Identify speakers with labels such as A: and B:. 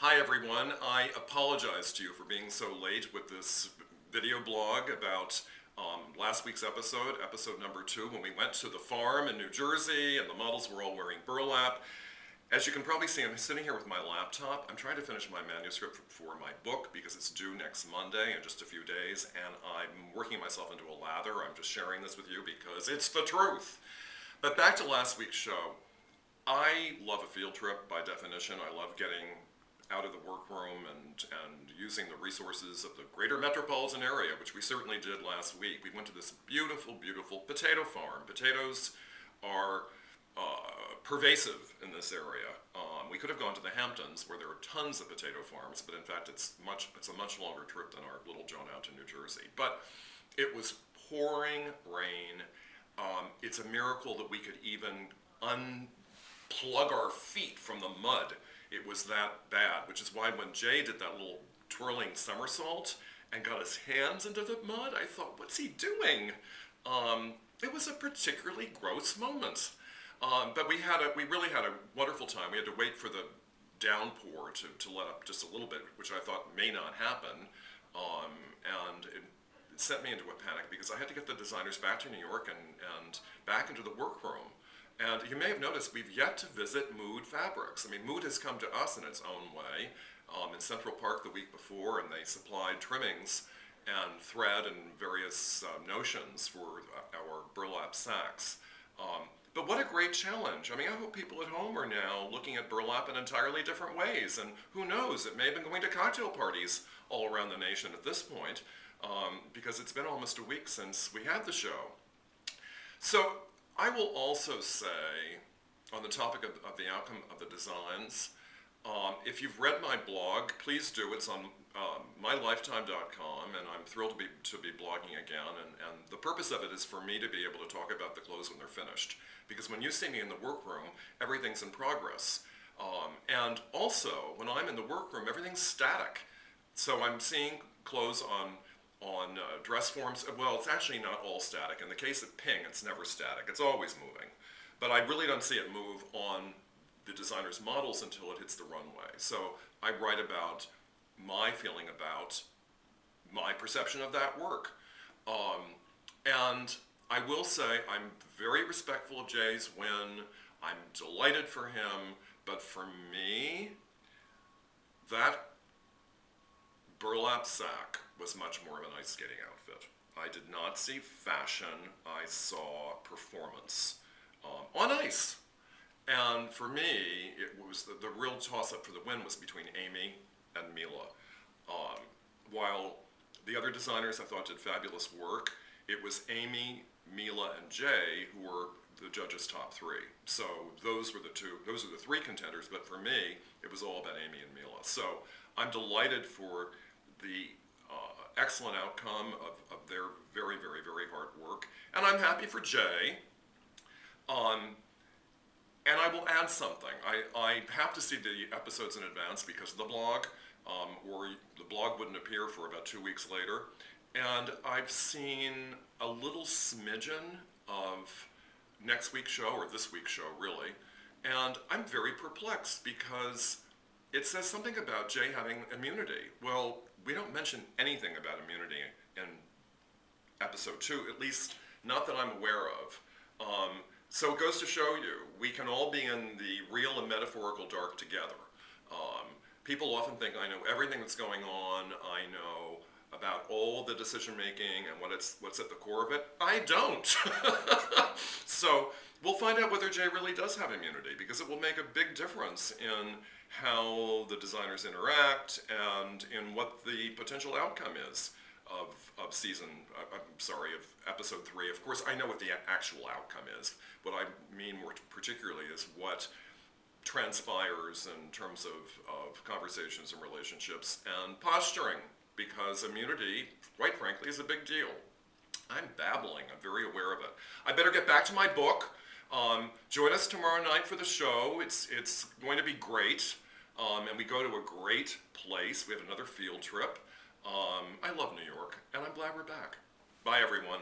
A: Hi everyone, I apologize to you for being so late with this video blog about last week's episode number 2, when we went to the farm in New Jersey and the models were all wearing burlap. As you can probably see, I'm sitting here with my laptop. I'm trying to finish my manuscript for my book because it's due next Monday in just a few days, and I'm working myself into a lather. I'm just sharing this with you because it's the truth. But back to last week's show. I love a field trip by definition. I love getting out of the workroom and using the resources of the greater metropolitan area, which we certainly did last week. We went to this beautiful, beautiful potato farm. Potatoes are pervasive in this area. We could have gone to the Hamptons, where there are tons of potato farms, but in fact it's a much longer trip than our little Joan out to New Jersey. But it was pouring rain. It's a miracle that we could even unplug our feet from the mud. It was that bad, which is why when Jay did that little twirling somersault and got his hands into the mud, I thought, what's he doing? It was a particularly gross moment. But we really had a wonderful time. We had to wait for the downpour to let up just a little bit, which I thought may not happen. And it sent me into a panic because I had to get the designers back to New York and back into the workroom. And you may have noticed we've yet to visit Mood Fabrics. I mean, Mood has come to us in its own way in Central Park the week before, and they supplied trimmings and thread and various notions for our burlap sacks. But what a great challenge. I mean, I hope people at home are now looking at burlap in entirely different ways. And who knows, it may have been going to cocktail parties all around the nation at this point, because it's been almost a week since we had the show. So I will also say, on the topic of the outcome of the designs, if you've read my blog, please do. It's on mylifetime.com, and I'm thrilled to be blogging again. And the purpose of it is for me to be able to talk about the clothes when they're finished. Because when you see me in the workroom, everything's in progress. And also, when I'm in the workroom, everything's static. So I'm seeing clothes on dress forms. Well, it's actually not all static. In the case of Ping, it's never static. It's always moving. But I really don't see it move on the designer's models until it hits the runway. So I write about my feeling about my perception of that work. And I will say I'm very respectful of Jay's win. I'm delighted for him. But for me, that burlap sack was much more of an ice skating outfit. I did not see fashion. I saw performance on ice. And for me, it was the real toss-up for the win was between Amy and Mila. While the other designers I thought did fabulous work, it was Amy, Mila, and Jay who were the judges' top 3. So those were the 3 contenders, but for me, it was all about Amy and Mila. So I'm delighted for the excellent outcome of their very, very, very hard work. And I'm happy for Jay. And I will add something. I have to see the episodes in advance because of the blog, or the blog wouldn't appear for about 2 weeks later. And I've seen a little smidgen of next week's show, or this week's show, really. And I'm very perplexed because it says something about Jay having immunity. Well, we don't mention anything about immunity in episode 2, at least not that I'm aware of. So it goes to show you, we can all be in the real and metaphorical dark together. People often think I know everything that's going on, I know about all the decision making and what's at the core of it. I don't. So we'll find out whether Jay really does have immunity, because it will make a big difference in how the designers interact and in what the potential outcome is of episode 3. Of course, I know what the actual outcome is. What I mean more particularly is what transpires in terms of conversations and relationships and posturing, because immunity, quite frankly, is a big deal. I'm babbling. I'm very aware of it. I better get back to my book. Join us tomorrow night for the show. It's going to be great. And we go to a great place. We have another field trip. I love New York, and I'm glad we're back. Bye, everyone.